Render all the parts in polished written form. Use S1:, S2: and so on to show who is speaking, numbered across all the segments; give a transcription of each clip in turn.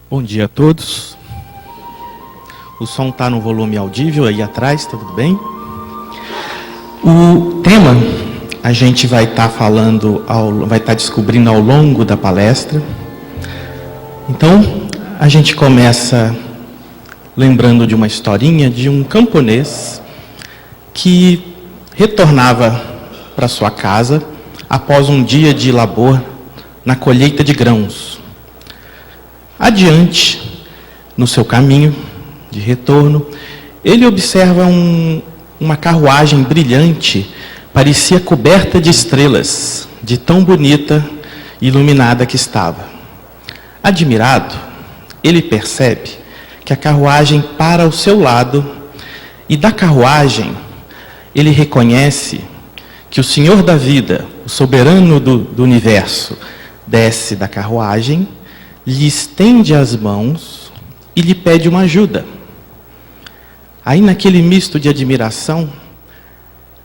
S1: Bom dia a todos. O som está no volume audível aí atrás, tudo bem? O tema a gente vai estar descobrindo ao longo da palestra. Então, a gente começa lembrando de uma historinha de um camponês que retornava para sua casa após um dia de labor na colheita de grãos. Adiante, no seu caminho de retorno, ele observa uma carruagem brilhante, parecia coberta de estrelas, de tão bonita e iluminada que estava. Admirado, ele percebe que a carruagem para ao seu lado, e da carruagem ele reconhece que o Senhor da vida, o soberano do universo, desce da carruagem, lhe estende as mãos e lhe pede uma ajuda. Aí, naquele misto de admiração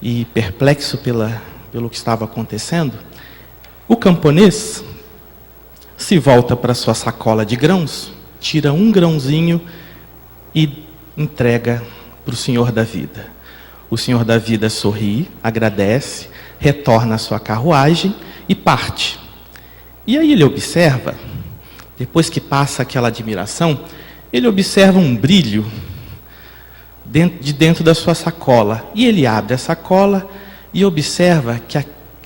S1: e perplexo pelo que estava acontecendo, o camponês se volta para sua sacola de grãos, tira um grãozinho e entrega para o Senhor da vida. O Senhor da vida sorri, agradece, retorna à sua carruagem e parte. E aí ele observa, depois que passa aquela admiração, ele observa um brilho dentro da sua sacola. E ele abre a sacola e observa que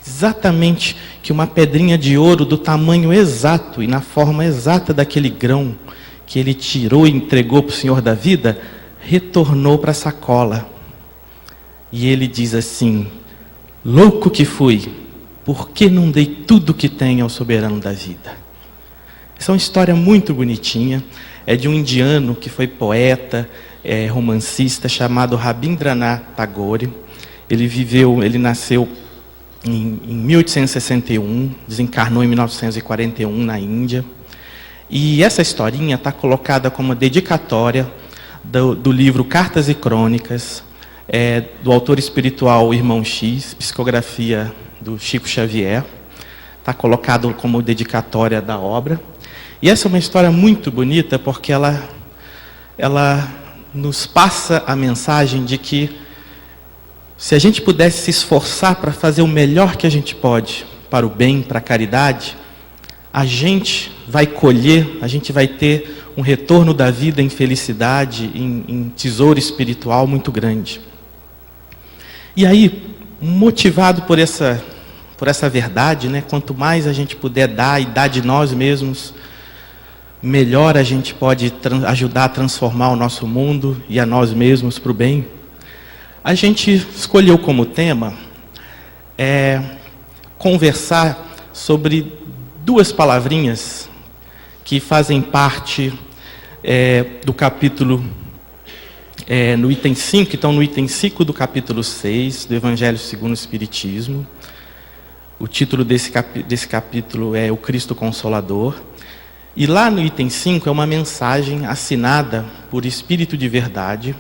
S1: exatamente que uma pedrinha de ouro do tamanho exato e na forma exata daquele grão que ele tirou e entregou para o Senhor da vida, retornou para a sacola. E ele diz assim: louco que fui, por que não dei tudo que tenho ao soberano da vida? Essa é uma história muito bonitinha, é de um indiano que foi poeta, romancista, chamado Rabindranath Tagore. Ele nasceu em 1861, desencarnou em 1941 na Índia. E essa historinha está colocada como dedicatória do livro Cartas e Crônicas, do autor espiritual Irmão X, psicografia do Chico Xavier. Está colocado como dedicatória da obra. E essa é uma história muito bonita, porque ela nos passa a mensagem de que, se a gente pudesse se esforçar para fazer o melhor que a gente pode para o bem, para a caridade, a gente vai colher, a gente vai ter um retorno da vida em felicidade, em tesouro espiritual muito grande. E aí, motivado por essa verdade, né, quanto mais a gente puder dar e dar de nós mesmos, melhor a gente pode ajudar a transformar o nosso mundo e a nós mesmos para o bem. A gente escolheu como tema conversar sobre duas palavrinhas que fazem parte do capítulo, no item 5, então no item 5 do capítulo 6 do Evangelho segundo o Espiritismo. O título desse capítulo é O Cristo Consolador. E lá no item 5 é uma mensagem assinada por Espírito de Verdade.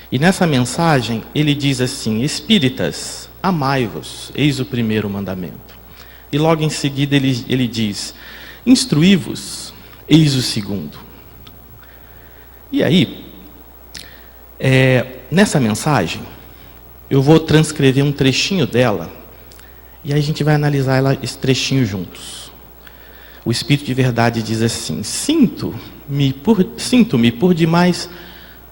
S1: E nessa mensagem ele diz assim: Espíritas, amai-vos, eis o primeiro mandamento. E logo em seguida ele diz: instruí-vos, eis o segundo. E aí, nessa mensagem, eu vou transcrever um trechinho dela, e aí a gente vai analisar esse trechinho juntos. O Espírito de Verdade diz assim: sinto-me por demais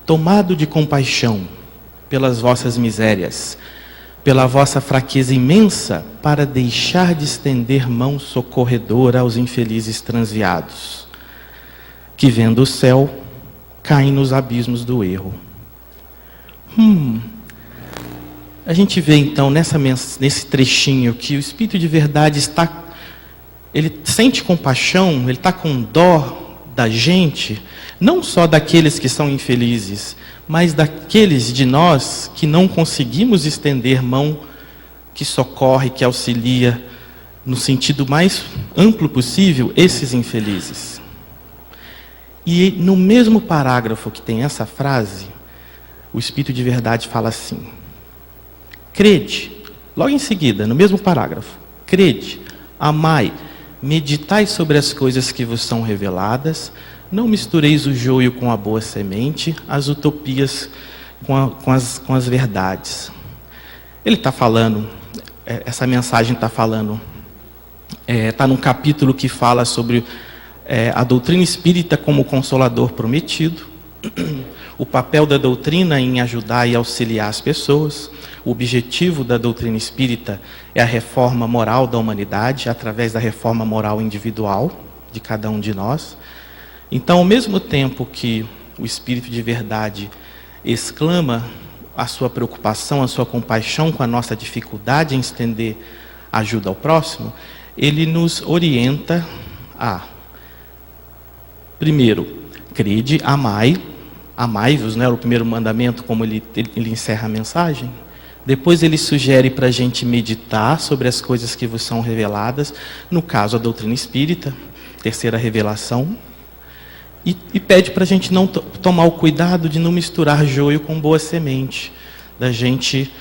S1: tomado de compaixão pelas vossas misérias, pela vossa fraqueza imensa, para deixar de estender mão socorredora aos infelizes transviados, que vendo o céu, caem nos abismos do erro. A gente vê então nesse trechinho que o Espírito de Verdade ele sente compaixão, ele está com dó da gente, não só daqueles que são infelizes, mas daqueles de nós que não conseguimos estender mão, que socorre, que auxilia, no sentido mais amplo possível, esses infelizes. E no mesmo parágrafo que tem essa frase, o Espírito de Verdade fala assim: crede, logo em seguida, no mesmo parágrafo, crede, amai, meditai sobre as coisas que vos são reveladas, Não mistureis o joio com a boa semente, as utopias com as verdades. Ele está falando, essa mensagem está falando, está num capítulo que fala sobre a doutrina espírita como consolador prometido, o papel da doutrina em ajudar e auxiliar as pessoas. O objetivo da doutrina espírita é a reforma moral da humanidade, através da reforma moral individual de cada um de nós. Então, ao mesmo tempo que o Espírito de Verdade exclama a sua preocupação, a sua compaixão com a nossa dificuldade em estender ajuda ao próximo, ele nos orienta a, primeiro, crede, amai-vos, né, o primeiro mandamento, como ele encerra a mensagem. Depois ele sugere para a gente meditar sobre as coisas que vos são reveladas, no caso a doutrina espírita, terceira revelação, e pede para a gente não tomar o cuidado de não misturar joio com boa semente, da gente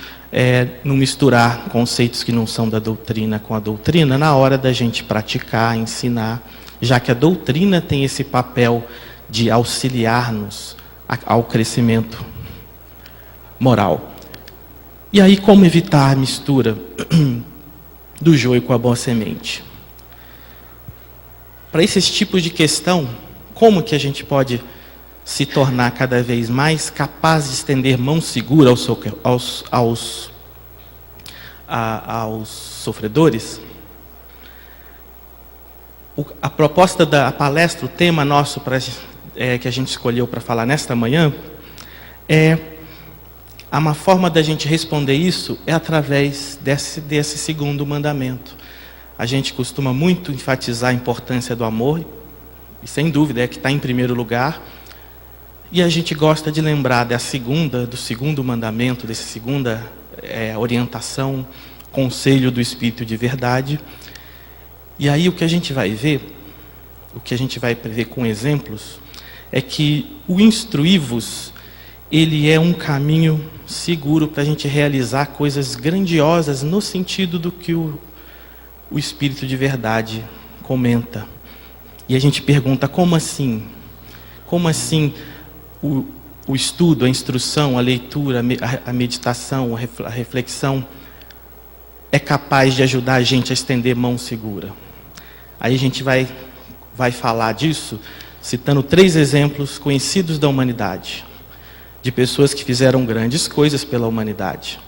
S1: não misturar conceitos que não são da doutrina com a doutrina, na hora da gente praticar, ensinar, já que a doutrina tem esse papel de auxiliar-nos ao crescimento moral. E aí, como evitar a mistura do joio com a boa semente? Para esses tipos de questão, como que a gente pode se tornar cada vez mais capaz de estender mão segura aos sofredores? A proposta da palestra, o tema nosso que a gente escolheu para falar nesta manhã, uma forma da gente responder isso é através desse segundo mandamento. A gente costuma muito enfatizar a importância do amor, e sem dúvida é que está em primeiro lugar, e a gente gosta de lembrar do segundo mandamento, dessa segunda orientação, conselho do Espírito de Verdade. E aí o que a gente vai ver com exemplos, é que o instruí-vos, ele é um caminho seguro para a gente realizar coisas grandiosas no sentido do que o Espírito de Verdade comenta. E a gente pergunta, como assim? Como assim o estudo, a instrução, a leitura, a meditação, a reflexão é capaz de ajudar a gente a estender mão segura? Aí a gente vai falar disso citando 3 exemplos conhecidos da humanidade, de pessoas que fizeram grandes coisas pela humanidade,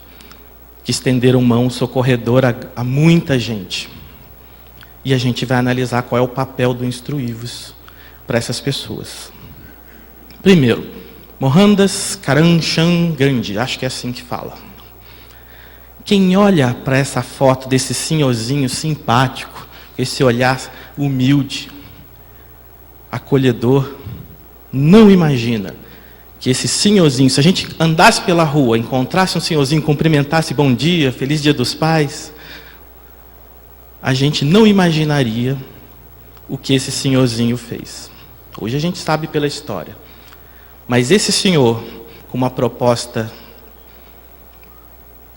S1: que estenderam mão socorredora a muita gente. E a gente vai analisar qual é o papel do instruí-vos para essas pessoas. Primeiro, Mohandas Karamchand Gandhi, acho que é assim que fala. Quem olha para essa foto desse senhorzinho simpático, esse olhar humilde, acolhedor, não imagina que esse senhorzinho, se a gente andasse pela rua, encontrasse um senhorzinho, cumprimentasse, bom dia, feliz dia dos pais, a gente não imaginaria o que esse senhorzinho fez. Hoje a gente sabe pela história. Mas esse senhor, com uma proposta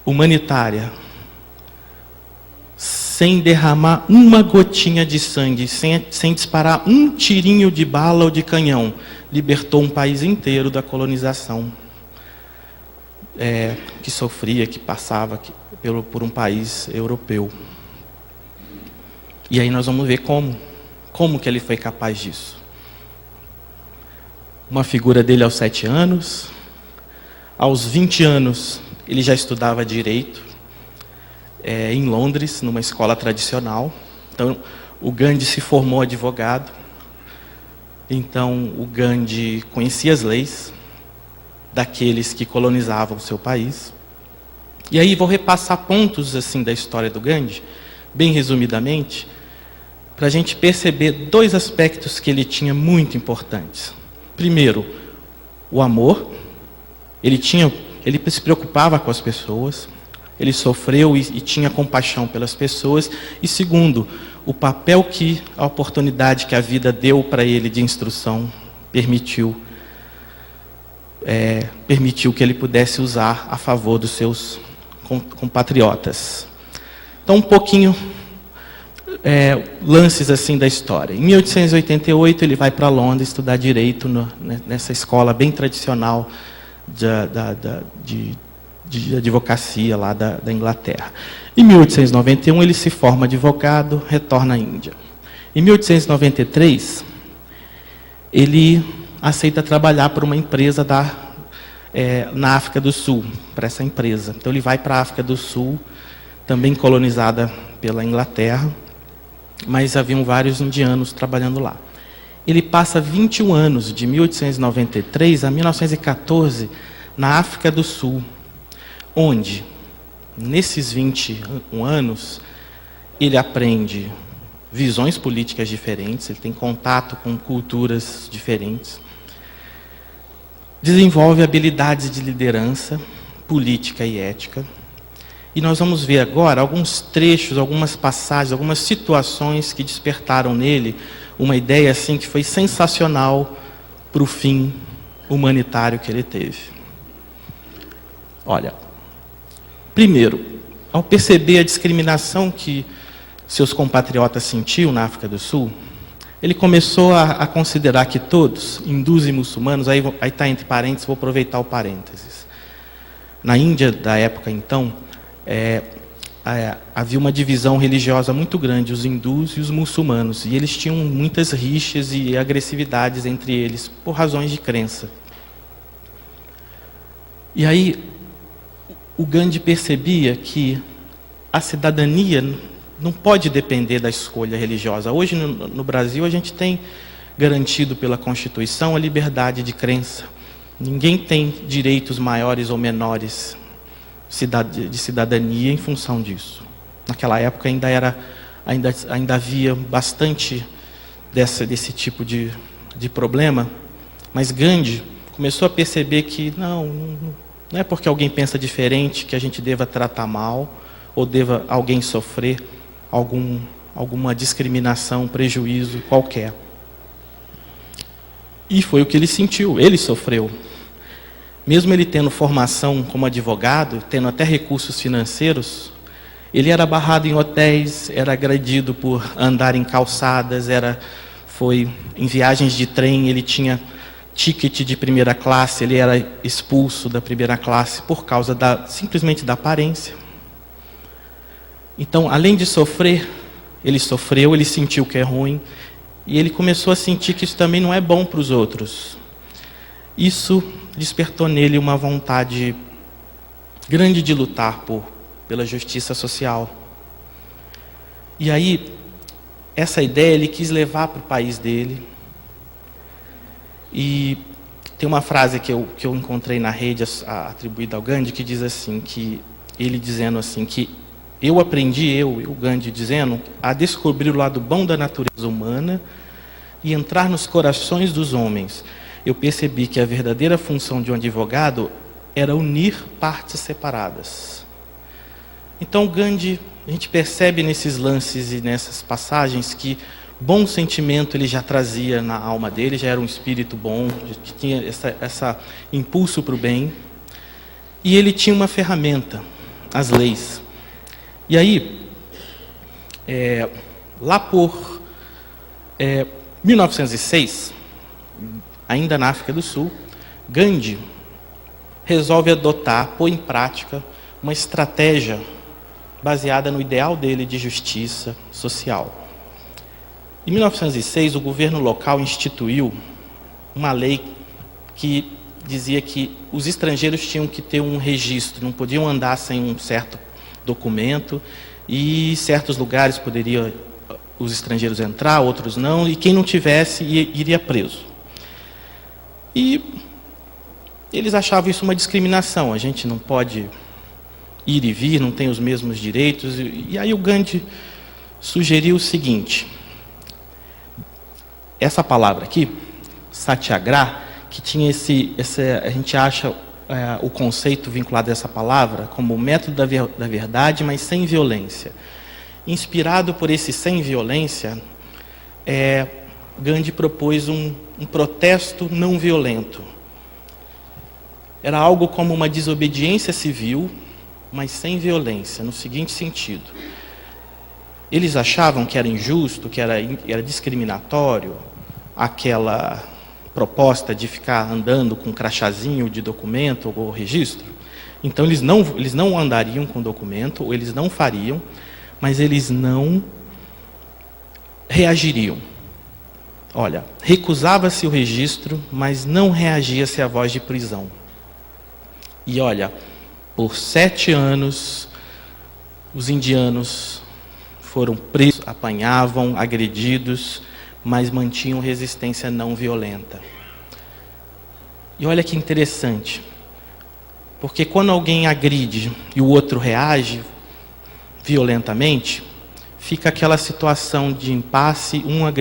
S1: humanitária, sem derramar uma gotinha de sangue, sem disparar um tirinho de bala ou de canhão, libertou um país inteiro da colonização que sofria, que passava por um país europeu. E aí nós vamos ver como que ele foi capaz disso. Uma figura dele aos 7 anos, aos 20 anos ele já estudava direito, em Londres, numa escola tradicional. Então o Gandhi se formou advogado, então o Gandhi conhecia as leis daqueles que colonizavam o seu país. E aí vou repassar pontos assim da história do Gandhi, bem resumidamente, para a gente perceber 2 aspectos que ele tinha muito importantes. Primeiro, o amor. Ele se preocupava com as pessoas, ele sofreu e tinha compaixão pelas pessoas. E segundo, o papel que a oportunidade que a vida deu para ele de instrução permitiu que ele pudesse usar a favor dos seus compatriotas. Então, um pouquinho lances assim da história. Em 1888 ele vai para Londres estudar direito nessa escola bem tradicional de advocacia lá da Inglaterra. Em 1891 ele se forma advogado, retorna à Índia. Em 1893 ele aceita trabalhar por uma empresa na África do Sul, para essa empresa. Então ele vai para a África do Sul, também colonizada pela Inglaterra, mas haviam vários indianos trabalhando lá. Ele passa 21 anos, de 1893 a 1914, na África do Sul, onde, nesses 21 anos, ele aprende visões políticas diferentes, ele tem contato com culturas diferentes, desenvolve habilidades de liderança, política e ética. E nós vamos ver agora alguns trechos, algumas passagens, algumas situações que despertaram nele uma ideia assim que foi sensacional para o fim humanitário que ele teve. Olha, primeiro, ao perceber a discriminação que seus compatriotas sentiam na África do Sul, ele começou a considerar que todos, hindus e muçulmanos, aí está entre parênteses, vou aproveitar o parênteses. Na Índia da época, então, havia uma divisão religiosa muito grande, os hindus e os muçulmanos, e eles tinham muitas rixas e agressividades entre eles, por razões de crença. E aí, o Gandhi percebia que a cidadania não pode depender da escolha religiosa. Hoje, no Brasil, a gente tem garantido pela Constituição a liberdade de crença. Ninguém tem direitos maiores ou menores de cidadania em função disso. Naquela época ainda havia bastante desse tipo de problema, mas Gandhi começou a perceber que não é porque alguém pensa diferente que a gente deva tratar mal ou deva alguém sofrer alguma discriminação, prejuízo qualquer. E foi o que ele sentiu, ele sofreu. Mesmo ele tendo formação como advogado, tendo até recursos financeiros, ele era barrado em hotéis, era agredido por andar em calçadas, foi em viagens de trem, ele tinha ticket de primeira classe, ele era expulso da primeira classe por causa simplesmente da aparência. Então, além de sofrer, ele sofreu, ele sentiu que é ruim, e ele começou a sentir que isso também não é bom para os outros. Isso despertou nele uma vontade grande de lutar pela justiça social. E aí, essa ideia ele quis levar para o país dele. E tem uma frase que eu encontrei na rede atribuída ao Gandhi, que diz assim, que ele dizendo assim, que eu aprendi, o Gandhi dizendo, a descobrir o lado bom da natureza humana e entrar nos corações dos homens. Eu percebi que a verdadeira função de um advogado era unir partes separadas. Então, Gandhi, a gente percebe nesses lances e nessas passagens que bom sentimento ele já trazia na alma dele, já era um espírito bom, que tinha essa impulso para o bem. E ele tinha uma ferramenta, as leis. E aí, lá por 1906, ainda na África do Sul, Gandhi resolve pôr em prática uma estratégia baseada no ideal dele de justiça social. Em 1906, o governo local instituiu uma lei que dizia que os estrangeiros tinham que ter um registro, não podiam andar sem um certo documento, e certos lugares poderiam os estrangeiros entrar, outros não, e quem não tivesse iria preso. E eles achavam isso uma discriminação, a gente não pode ir e vir, não tem os mesmos direitos. E aí o Gandhi sugeriu o seguinte, essa palavra aqui, satyagraha, que tinha a gente acha o conceito vinculado a essa palavra como o método da verdade, mas sem violência. Inspirado por esse sem violência, Gandhi propôs um protesto não violento. Era algo como uma desobediência civil, mas sem violência, no seguinte sentido. Eles achavam que era injusto, que era discriminatório, aquela proposta de ficar andando com um crachazinho de documento ou registro. Então, eles não andariam com documento, ou eles não fariam, mas eles não reagiriam. Olha, recusava-se o registro, mas não reagia-se à voz de prisão. E olha, por 7 anos, os indianos foram presos, apanhavam, agredidos, mas mantinham resistência não violenta. E olha que interessante, porque quando alguém agride e o outro reage violentamente, fica aquela situação de impasse, uma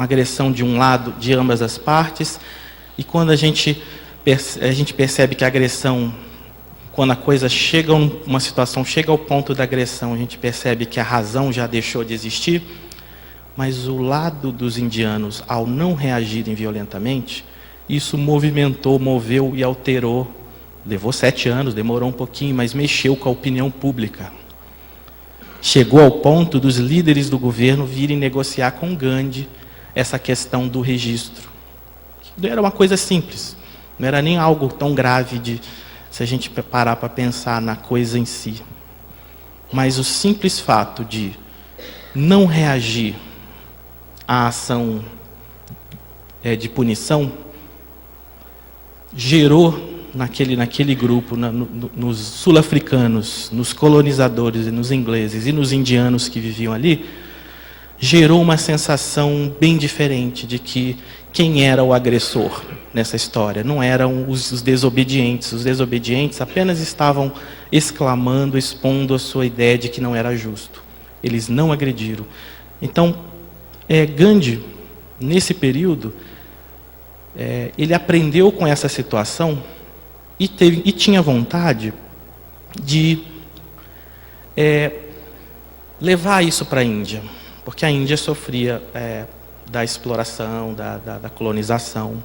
S1: agressão de um lado, de ambas as partes, e quando a gente percebe que a agressão, quando a coisa chega, uma situação chega ao ponto da agressão, a gente percebe que a razão já deixou de existir, mas o lado dos indianos, ao não reagirem violentamente, isso moveu e alterou, levou 7 anos, demorou um pouquinho, mas mexeu com a opinião pública. Chegou ao ponto dos líderes do governo virem negociar com Gandhi essa questão do registro. Era uma coisa simples, não era nem algo tão grave se a gente parar para pensar na coisa em si. Mas o simples fato de não reagir à ação de punição gerou naquele grupo, nos sul-africanos, nos colonizadores, e nos ingleses e nos indianos que viviam ali, gerou uma sensação bem diferente de que quem era o agressor nessa história. Não eram os desobedientes. Os desobedientes apenas estavam exclamando, expondo a sua ideia de que não era justo. Eles não agrediram. Então, Gandhi, nesse período, ele aprendeu com essa situação e tinha vontade de levar isso para a Índia, porque a Índia sofria da exploração, da colonização.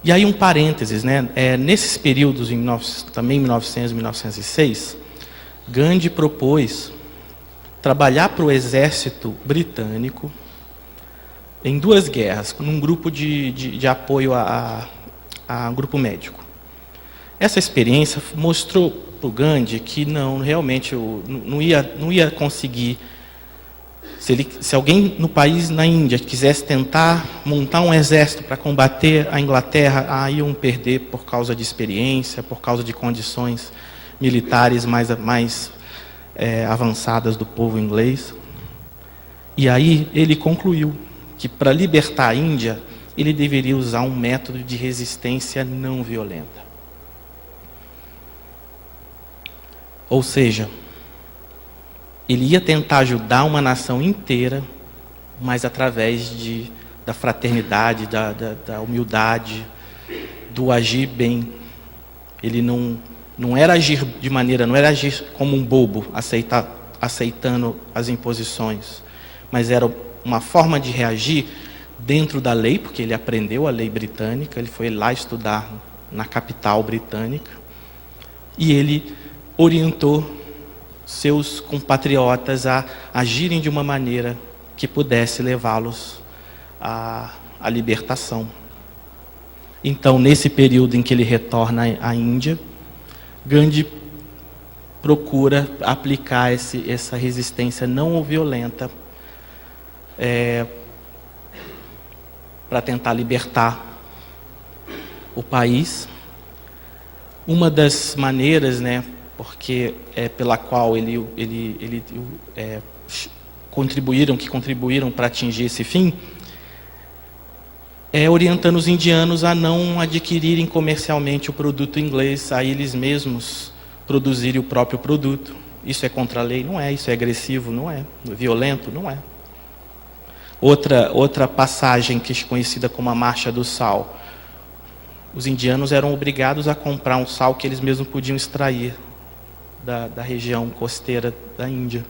S1: E aí um parênteses, né? Nesses períodos, também em 1900 e 1906, Gandhi propôs trabalhar para o exército britânico em 2 guerras, num grupo de apoio a um grupo médico. Essa experiência mostrou para o Gandhi que realmente não ia conseguir. Se alguém no país, na Índia, quisesse tentar montar um exército para combater a Inglaterra, iam perder por causa de experiência, por causa de condições militares mais avançadas do povo inglês. E aí ele concluiu que para libertar a Índia, ele deveria usar um método de resistência não violenta. Ou seja, ele ia tentar ajudar uma nação inteira, mas através da fraternidade, da humildade, do agir bem. Ele não era agir não era agir como um bobo, aceitando as imposições, mas era uma forma de reagir dentro da lei, porque ele aprendeu a lei britânica, ele foi lá estudar na capital britânica, e ele orientou seus compatriotas a agirem de uma maneira que pudesse levá-los à libertação. Então, nesse período em que ele retorna à Índia, Gandhi procura aplicar essa resistência não violenta para tentar libertar o país. Uma das maneiras, porque pela qual contribuíram para atingir esse fim, orientando os indianos a não adquirirem comercialmente o produto inglês, a eles mesmos produzirem o próprio produto. Isso é contra a lei? Não é. Isso é agressivo? Não é. Violento? Não é. Outra passagem que é conhecida como a Marcha do Sal. Os indianos eram obrigados a comprar um sal que eles mesmos podiam extrair da região costeira da Índia.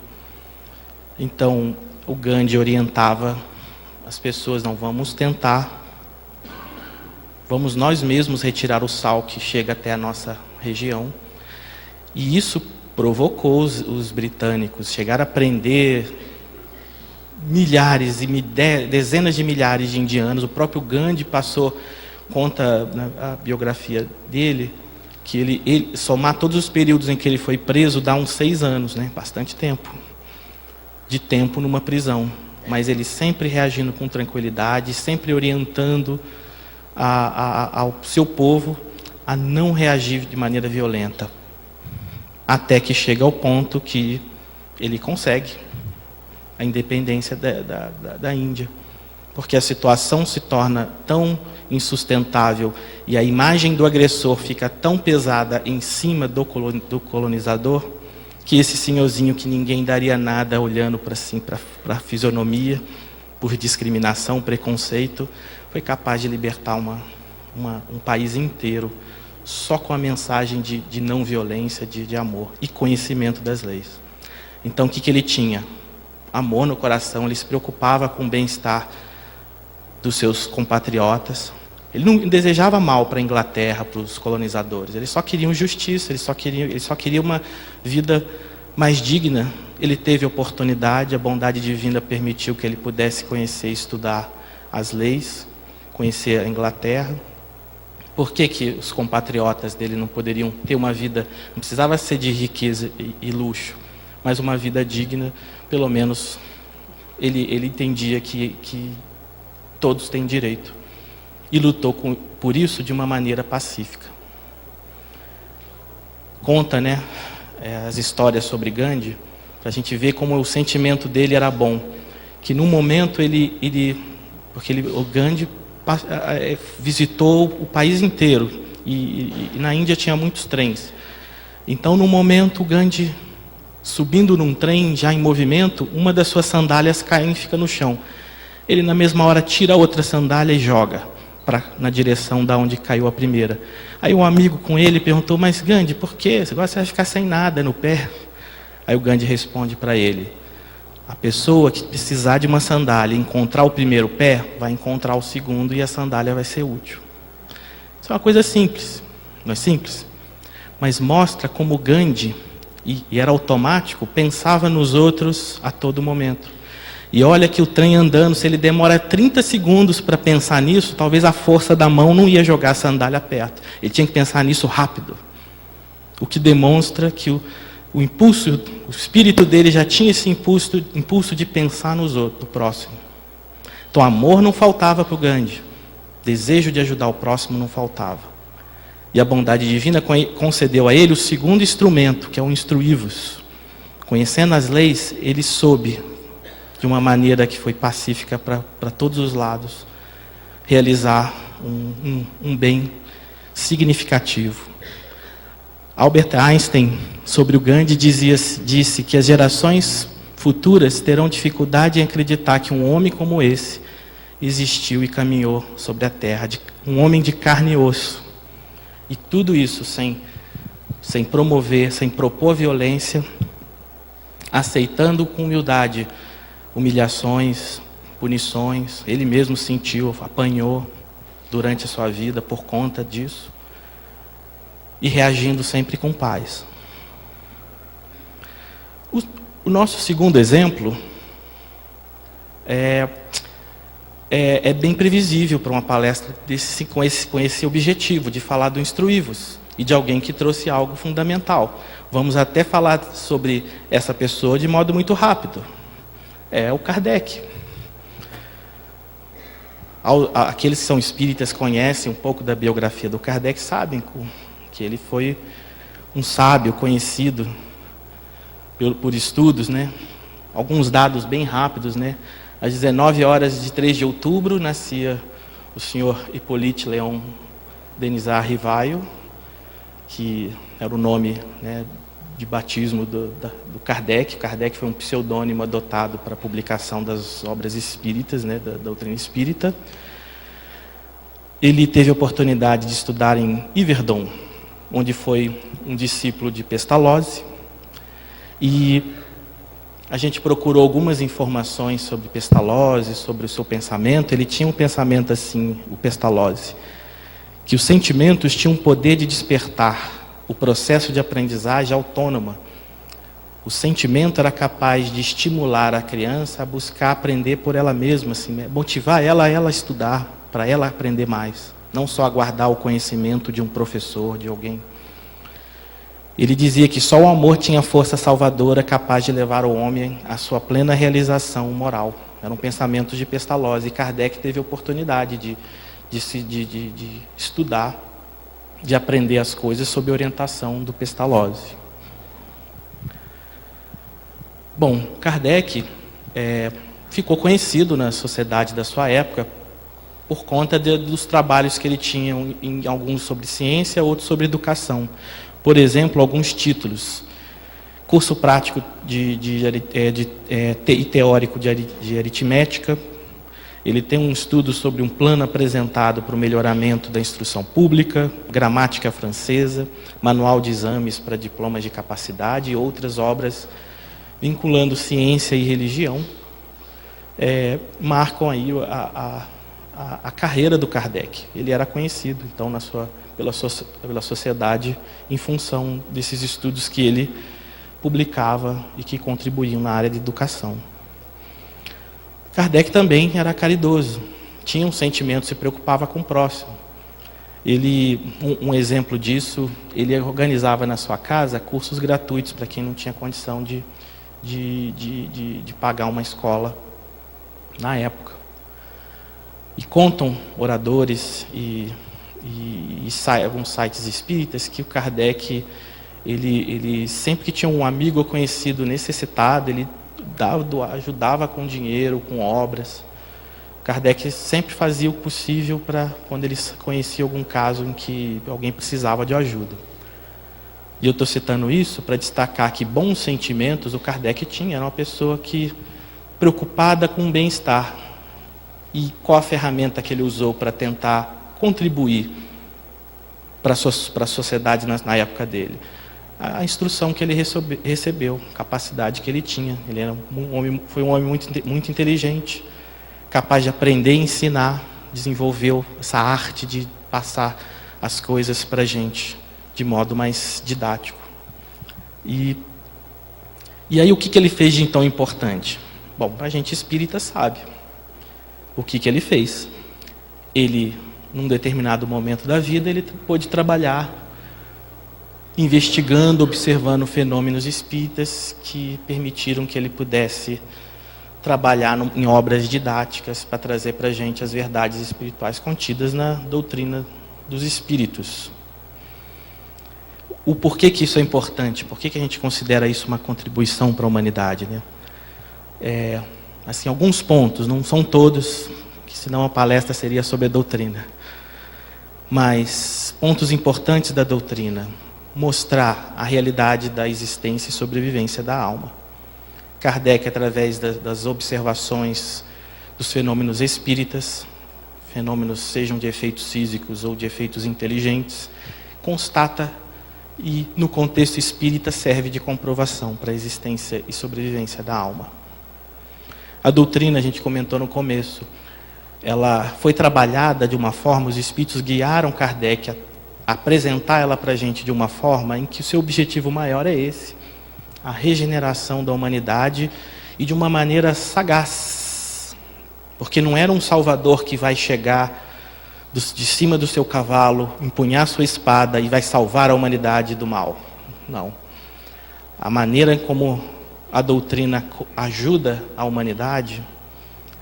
S1: Então, o Gandhi orientava as pessoas: não, vamos nós mesmos retirar o sal que chega até a nossa região. E isso provocou os britânicos chegar a prender milhares e dezenas de milhares de indianos. O próprio Gandhi conta a biografia dele, que ele somar todos os períodos em que ele foi preso dá uns 6 anos, né? Bastante tempo de tempo numa prisão, mas ele sempre reagindo com tranquilidade, sempre orientando ao seu povo a não reagir de maneira violenta, até que chega ao ponto que ele consegue a independência da Índia, porque a situação se torna tão insustentável e a imagem do agressor fica tão pesada em cima do colonizador, que esse senhorzinho que ninguém daria nada olhando para a fisionomia, por discriminação, preconceito, foi capaz de libertar um país inteiro só com a mensagem de não violência, de amor e conhecimento das leis. Então o que ele tinha? Amor no coração, ele se preocupava com o bem-estar dos seus compatriotas. Ele não desejava mal para a Inglaterra, para os colonizadores. Eles só queriam justiça, eles só queriam uma vida mais digna. Ele teve oportunidade, a bondade divina permitiu que ele pudesse conhecer e estudar as leis, conhecer a Inglaterra. Por que os compatriotas dele não poderiam ter uma vida, não precisava ser de riqueza e luxo, mas uma vida digna? Pelo menos ele entendia que todos têm direito. E lutou por isso de uma maneira pacífica. Conta, as histórias sobre Gandhi, para a gente ver como o sentimento dele era bom. Que num momento o Gandhi visitou o país inteiro, e na Índia tinha muitos trens. Então, num momento, o Gandhi, subindo num trem já em movimento, uma das suas sandálias cai e fica no chão. Ele, na mesma hora, tira a outra sandália e joga na direção da onde caiu a primeira. Aí um amigo com ele perguntou: mas Gandhi, por quê? Agora você vai ficar sem nada no pé? Aí o Gandhi responde para ele: a pessoa que precisar de uma sandália e encontrar o primeiro pé, vai encontrar o segundo e a sandália vai ser útil. Isso é uma coisa simples, não é simples? Mas mostra como Gandhi, e era automático, pensava nos outros a todo momento. E olha que o trem andando, se ele demora 30 segundos para pensar nisso, talvez a força da mão não ia jogar a sandália perto. Ele tinha que pensar nisso rápido. O que demonstra que o impulso, o espírito dele já tinha esse impulso de pensar nos outros, no próximo. Então, amor não faltava para o Gandhi. Desejo de ajudar o próximo não faltava. E a bondade divina concedeu a ele o segundo instrumento, que é o instruí-vos. Conhecendo as leis, ele soube, de uma maneira que foi pacífica para todos os lados, realizar um bem significativo. Albert Einstein, sobre o Gandhi, disse que as gerações futuras terão dificuldade em acreditar que um homem como esse existiu e caminhou sobre a terra, um homem de carne e osso. E tudo isso sem promover, sem propor violência, aceitando com humildade humilhações, punições. Ele mesmo sentiu, apanhou durante a sua vida por conta disso, e reagindo sempre com paz. O nosso segundo exemplo é bem previsível para uma palestra com esse objetivo de falar do instruí-vos e de alguém que trouxe algo fundamental. Vamos até falar sobre essa pessoa de modo muito rápido. É o Kardec. Aqueles que são espíritas conhecem um pouco da biografia do Kardec, sabem que ele foi um sábio conhecido por estudos, Alguns dados bem rápidos, Às 19 horas de 3 de outubro nascia o senhor Hippolyte Léon Denisard Rivail, que era o nome de batismo do Kardec. Kardec foi um pseudônimo adotado para a publicação das obras espíritas, da doutrina espírita. Ele teve a oportunidade de estudar em Yverdon, onde foi um discípulo de Pestalozzi, e a gente procurou algumas informações sobre Pestalozzi, sobre o seu pensamento. Ele tinha um pensamento assim, o Pestalozzi, que os sentimentos tinham o poder de despertar o processo de aprendizagem autônoma O sentimento era capaz de estimular a criança a buscar aprender por ela mesma, assim, motivar ela a estudar, para ela aprender mais, não só aguardar o conhecimento de um professor, de alguém. Ele dizia que só o amor tinha força salvadora capaz de levar o homem à sua plena realização moral. Eram pensamentos de Pestalozzi, e Kardec teve a oportunidade de estudar, de aprender as coisas sob orientação do Pestalozzi. Bom, Kardec ficou conhecido na sociedade da sua época por conta dos trabalhos que ele tinha, em alguns sobre ciência, outros sobre educação. Por exemplo, alguns títulos: curso prático e teórico de aritmética. Ele tem um estudo sobre um plano apresentado para o melhoramento da instrução pública, gramática francesa, manual de exames para diplomas de capacidade e outras obras vinculando ciência e religião, marcam aí a carreira do Kardec. Ele era conhecido, então, pela sociedade, em função desses estudos que ele publicava e que contribuíam na área de educação. Kardec também era caridoso, tinha um sentimento, se preocupava com o próximo. Um exemplo disso, ele organizava na sua casa cursos gratuitos para quem não tinha condição de pagar uma escola na época. E contam oradores e alguns sites espíritas que o Kardec, ele sempre que tinha um amigo ou conhecido necessitado, ele ajudava com dinheiro, com obras. Kardec sempre fazia o possível para quando ele conhecia algum caso em que alguém precisava de ajuda. E eu estou citando isso para destacar que bons sentimentos o Kardec tinha. Era uma pessoa preocupada com o bem-estar. E qual a ferramenta que ele usou para tentar contribuir para a sociedade na época dele? A instrução que ele recebeu, a capacidade que ele tinha. Ele foi um homem muito inteligente, capaz de aprender e ensinar, desenvolveu essa arte de passar as coisas para a gente de modo mais didático. E aí o que ele fez de então importante? Bom, a gente espírita sabe o que ele fez. Ele, num determinado momento da vida, ele pôde trabalhar investigando, observando fenômenos espíritas que permitiram que ele pudesse trabalhar em obras didáticas para trazer para a gente as verdades espirituais contidas na doutrina dos espíritos. O porquê que isso é importante? Por que a gente considera isso uma contribuição para a humanidade, né? Assim, alguns pontos, não são todos, que senão a palestra seria sobre a doutrina. Mas pontos importantes da doutrina: mostrar a realidade da existência e sobrevivência da alma. Kardec, através das observações dos fenômenos espíritas, fenômenos sejam de efeitos físicos ou de efeitos inteligentes, constata e, no contexto espírita, serve de comprovação para a existência e sobrevivência da alma. A doutrina, a gente comentou no começo, ela foi trabalhada de uma forma, os espíritos guiaram Kardec a apresentar ela para a gente de uma forma em que o seu objetivo maior é esse: a regeneração da humanidade, e de uma maneira sagaz. Porque não era um salvador que vai chegar de cima do seu cavalo, empunhar sua espada e vai salvar a humanidade do mal. Não. A maneira como a doutrina ajuda a humanidade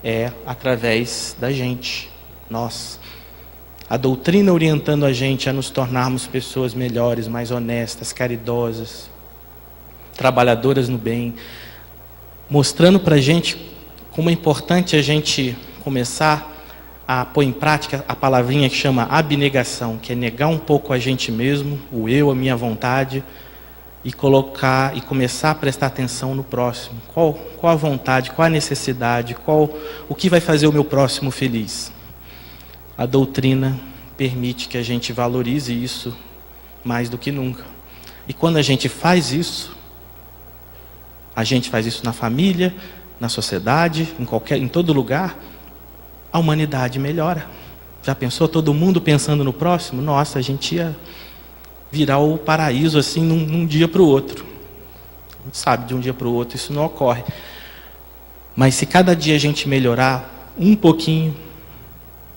S1: é através da gente, nós. A doutrina orientando a gente a nos tornarmos pessoas melhores, mais honestas, caridosas, trabalhadoras no bem, mostrando para a gente como é importante a gente começar a pôr em prática a palavrinha que chama abnegação, que é negar um pouco a gente mesmo, o eu, a minha vontade, e começar a prestar atenção no próximo. Qual a vontade, qual a necessidade, o que vai fazer o meu próximo feliz? A doutrina permite que a gente valorize isso mais do que nunca. E quando a gente faz isso na família, na sociedade, em todo lugar, a humanidade melhora. Já pensou todo mundo pensando no próximo? Nossa, a gente ia virar o paraíso assim num dia para o outro. sabe, de um dia para o outro isso não ocorre. Mas se cada dia a gente melhorar um pouquinho,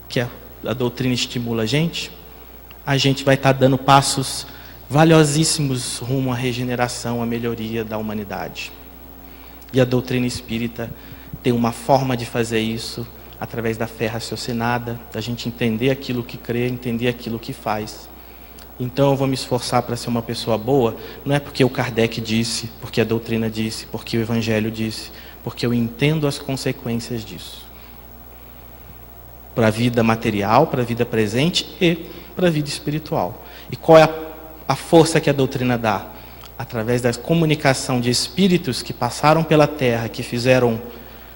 S1: que a doutrina estimula a gente vai estar dando passos valiosíssimos rumo à regeneração, à melhoria da humanidade. E a doutrina espírita tem uma forma de fazer isso através da fé raciocinada, da gente entender aquilo que crê, entender aquilo que faz. Então eu vou me esforçar para ser uma pessoa boa, não é porque o Kardec disse, porque a doutrina disse, porque o Evangelho disse, porque eu entendo as consequências disso. Para a vida material, para a vida presente e para a vida espiritual. E qual é a força que a doutrina dá? Através da comunicação de espíritos que passaram pela Terra, que fizeram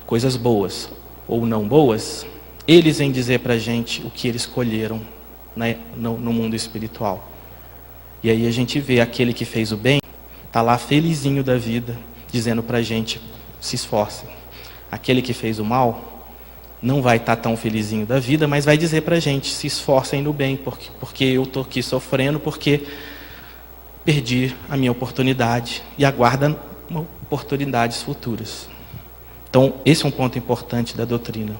S1: coisas boas ou não boas, eles vêm dizer para a gente o que eles escolheram, né, no mundo espiritual. E aí a gente vê aquele que fez o bem, está lá felizinho da vida, dizendo para a gente, se esforcem. Aquele que fez o mal, não vai estar tão felizinho da vida, mas vai dizer para a gente, se esforcem no bem, porque eu estou aqui sofrendo, porque perdi a minha oportunidade e aguardo oportunidades futuras. Então, esse é um ponto importante da doutrina.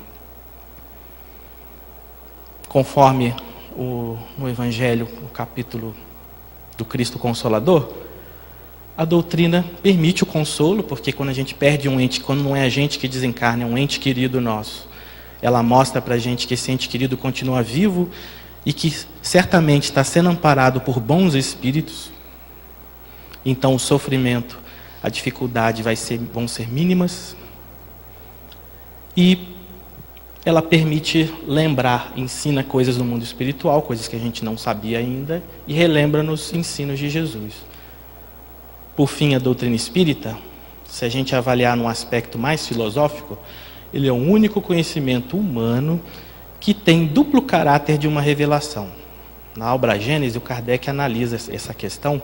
S1: Conforme no Evangelho, no capítulo do Cristo Consolador, a doutrina permite o consolo, porque quando a gente perde um ente, quando não é a gente que desencarna, é um ente querido nosso, ela mostra para a gente que esse ente querido continua vivo e que certamente está sendo amparado por bons espíritos. Então o sofrimento, a dificuldade vão ser mínimas. E ela permite lembrar, ensina coisas do mundo espiritual, coisas que a gente não sabia ainda, e relembra nos ensinos de Jesus. Por fim, a doutrina espírita, se a gente avaliar num aspecto mais filosófico, ele é o único conhecimento humano que tem duplo caráter de uma revelação. Na obra Gênesis, o Kardec analisa essa questão,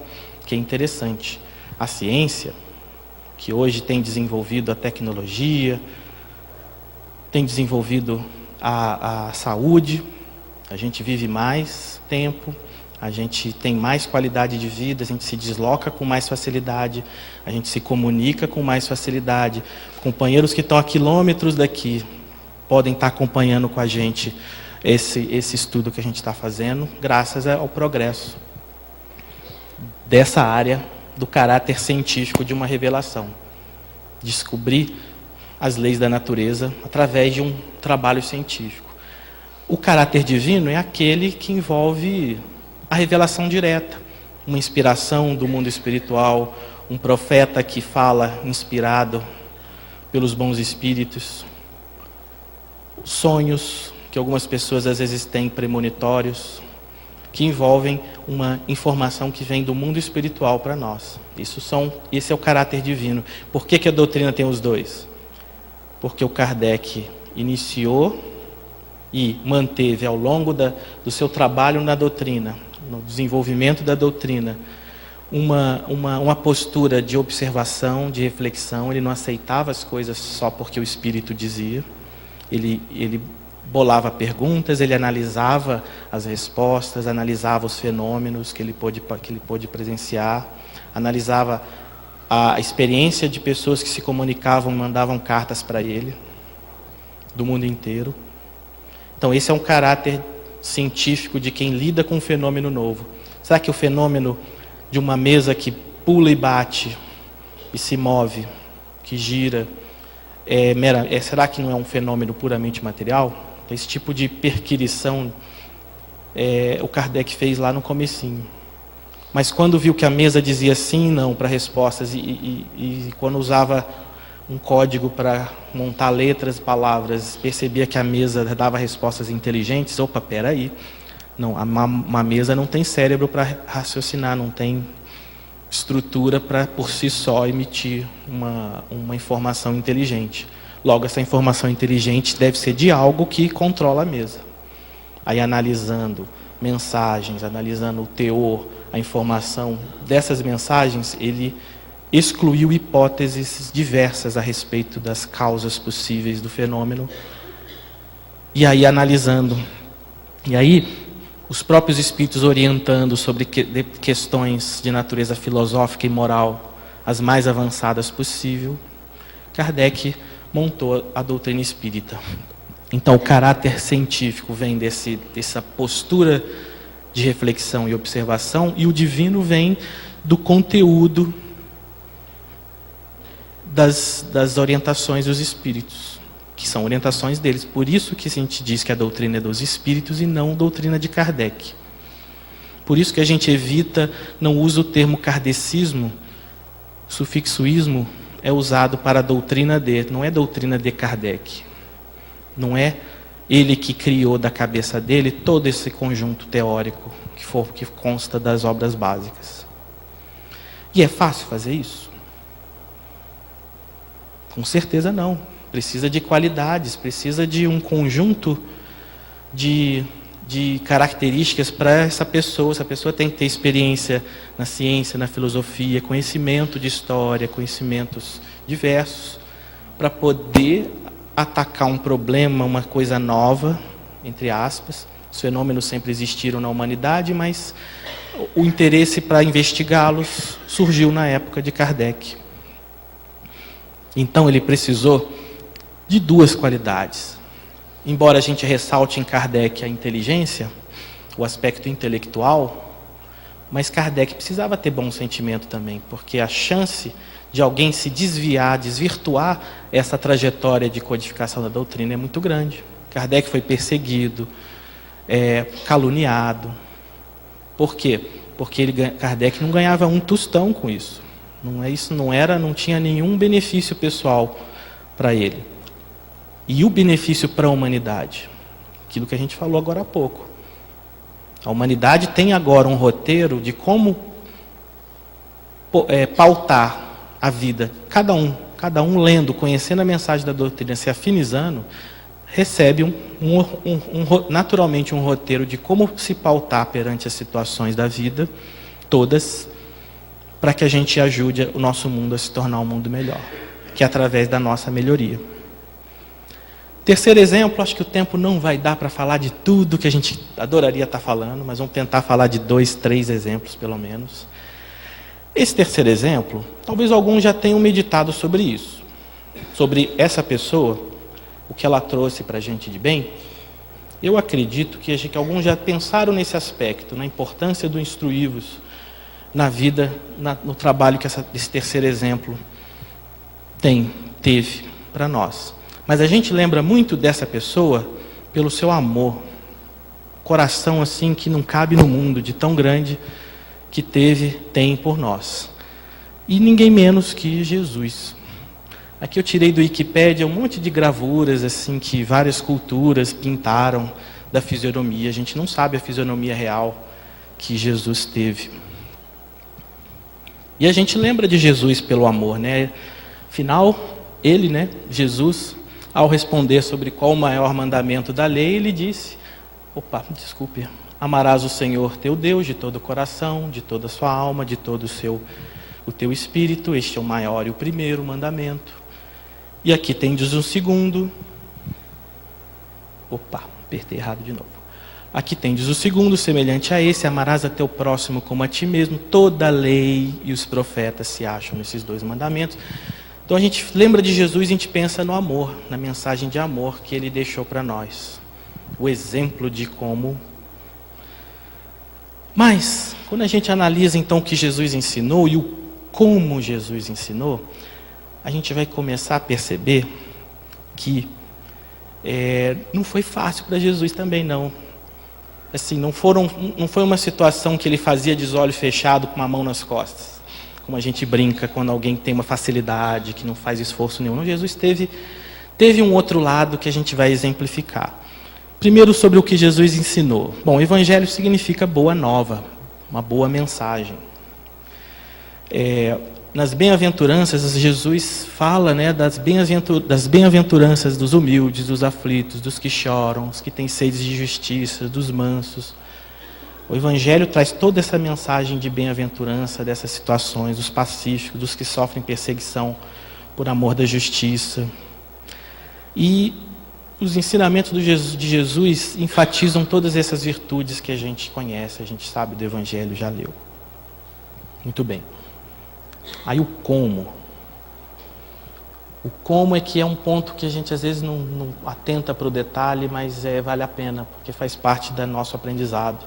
S1: que é interessante. A ciência, que hoje tem desenvolvido a tecnologia, tem desenvolvido a saúde, a gente vive mais tempo, a gente tem mais qualidade de vida, a gente se desloca com mais facilidade, a gente se comunica com mais facilidade. Companheiros que estão a quilômetros daqui podem estar acompanhando com a gente esse estudo que a gente está fazendo, graças ao progresso dessa área do caráter científico de uma revelação. Descobrir as leis da natureza através de um trabalho científico. O caráter divino é aquele que envolve a revelação direta, uma inspiração do mundo espiritual, um profeta que fala inspirado pelos bons espíritos, sonhos que algumas pessoas às vezes têm premonitórios, que envolvem uma informação que vem do mundo espiritual para nós. Esse é o caráter divino. Por que a doutrina tem os dois? Porque o Kardec iniciou e manteve ao longo do seu trabalho na doutrina, no desenvolvimento da doutrina, uma postura de observação, de reflexão. Ele não aceitava as coisas só porque o Espírito dizia. Ele bolava perguntas, ele analisava as respostas, analisava os fenômenos que ele pôde presenciar, analisava a experiência de pessoas que se comunicavam, mandavam cartas para ele, do mundo inteiro. Então esse é um caráter científico de quem lida com um fenômeno novo. Será que o fenômeno de uma mesa que pula e bate, e se move, que gira, será que não é um fenômeno puramente material? Então, esse tipo de perquirição o Kardec fez lá no comecinho. Mas quando viu que a mesa dizia sim e não para respostas, e quando usava um código para montar letras e palavras, percebia que a mesa dava respostas inteligentes, opa, peraí, não, uma mesa não tem cérebro para raciocinar, não tem estrutura para por si só emitir uma informação inteligente. Logo, essa informação inteligente deve ser de algo que controla a mesa. Aí, analisando mensagens, analisando o teor, a informação dessas mensagens, ele excluiu hipóteses diversas a respeito das causas possíveis do fenômeno. E aí, analisando. E aí, os próprios espíritos orientando sobre questões de natureza filosófica e moral, as mais avançadas possível, Kardec montou a doutrina espírita. Então, o caráter científico vem dessa postura de reflexão e observação, e o divino vem do conteúdo das orientações dos espíritos, que são orientações deles. Por isso que a gente diz que a doutrina é dos espíritos e não doutrina de Kardec. Por isso que a gente evita, não usa o termo kardecismo. O sufixo ismo é usado para a doutrina não é doutrina de Kardec. Não é ele que criou da cabeça dele todo esse conjunto teórico que consta das obras básicas. E é fácil fazer isso? Com certeza não. Precisa de qualidades, precisa de um conjunto de características para essa pessoa. Essa pessoa tem que ter experiência na ciência, na filosofia, conhecimento de história, conhecimentos diversos, para poder atacar um problema, uma coisa nova, entre aspas. Os fenômenos sempre existiram na humanidade, mas o interesse para investigá-los surgiu na época de Kardec. Então ele precisou de duas qualidades. Embora a gente ressalte em Kardec a inteligência, o aspecto intelectual, mas Kardec precisava ter bom sentimento também, porque a chance de alguém se desviar, desvirtuar essa trajetória de codificação da doutrina é muito grande. Kardec foi perseguido, caluniado. Por quê? Porque Kardec não ganhava um tostão com isso. Não tinha nenhum benefício pessoal para ele. E o benefício para a humanidade? Aquilo que a gente falou agora há pouco. A humanidade tem agora um roteiro de como pautar a vida. Cada um lendo, conhecendo a mensagem da doutrina, se afinizando, recebe naturalmente um roteiro de como se pautar perante as situações da vida, todas, para que a gente ajude o nosso mundo a se tornar um mundo melhor, que é através da nossa melhoria. Terceiro exemplo, acho que o tempo não vai dar para falar de tudo que a gente adoraria estar falando, mas vamos tentar falar de 2, 3 exemplos, pelo menos. Esse terceiro exemplo, talvez alguns já tenham meditado sobre isso, sobre essa pessoa, o que ela trouxe para a gente de bem. Eu acredito que alguns já pensaram nesse aspecto, na importância do instruí-vos na vida, no trabalho que esse terceiro exemplo teve para nós. Mas a gente lembra muito dessa pessoa pelo seu amor, coração assim que não cabe no mundo, de tão grande que tem por nós. E ninguém menos que Jesus. Aqui eu tirei do Wikipédia um monte de gravuras assim que várias culturas pintaram da fisionomia. A gente não sabe a fisionomia real que Jesus teve. E a gente lembra de Jesus pelo amor, né? Afinal, ele, né, Jesus, ao responder sobre qual o maior mandamento da lei, ele disse, amarás o Senhor teu Deus de todo o coração, de toda a sua alma, de todo o teu espírito. Este é o maior e o primeiro mandamento. E aqui tendes um segundo. Apertei errado de novo. Aqui tendes o segundo, semelhante a esse, amarás a teu próximo como a ti mesmo. Toda a lei e os profetas se acham nesses 2 mandamentos. Então a gente lembra de Jesus e a gente pensa no amor, na mensagem de amor que ele deixou para nós. O exemplo de como. Mas, quando a gente analisa então o que Jesus ensinou e o como Jesus ensinou, a gente vai começar a perceber que não foi fácil para Jesus também, não. Assim, não foi uma situação que ele fazia de olho fechado com uma mão nas costas, como a gente brinca quando alguém tem uma facilidade, que não faz esforço nenhum. Não, Jesus teve um outro lado que a gente vai exemplificar. Primeiro, sobre o que Jesus ensinou. Bom, evangelho significa boa nova, uma boa mensagem. Nas bem-aventuranças, Jesus fala, né, das bem-aventuranças dos humildes, dos aflitos, dos que choram, os que têm sede de justiça, dos mansos. O Evangelho traz toda essa mensagem de bem-aventurança dessas situações, dos pacíficos, dos que sofrem perseguição por amor da justiça. E os ensinamentos de Jesus enfatizam todas essas virtudes que a gente conhece, a gente sabe do Evangelho, já leu. Muito bem. Aí o como. O como é que é um ponto que a gente às vezes não atenta para o detalhe, mas vale a pena, porque faz parte do nosso aprendizado.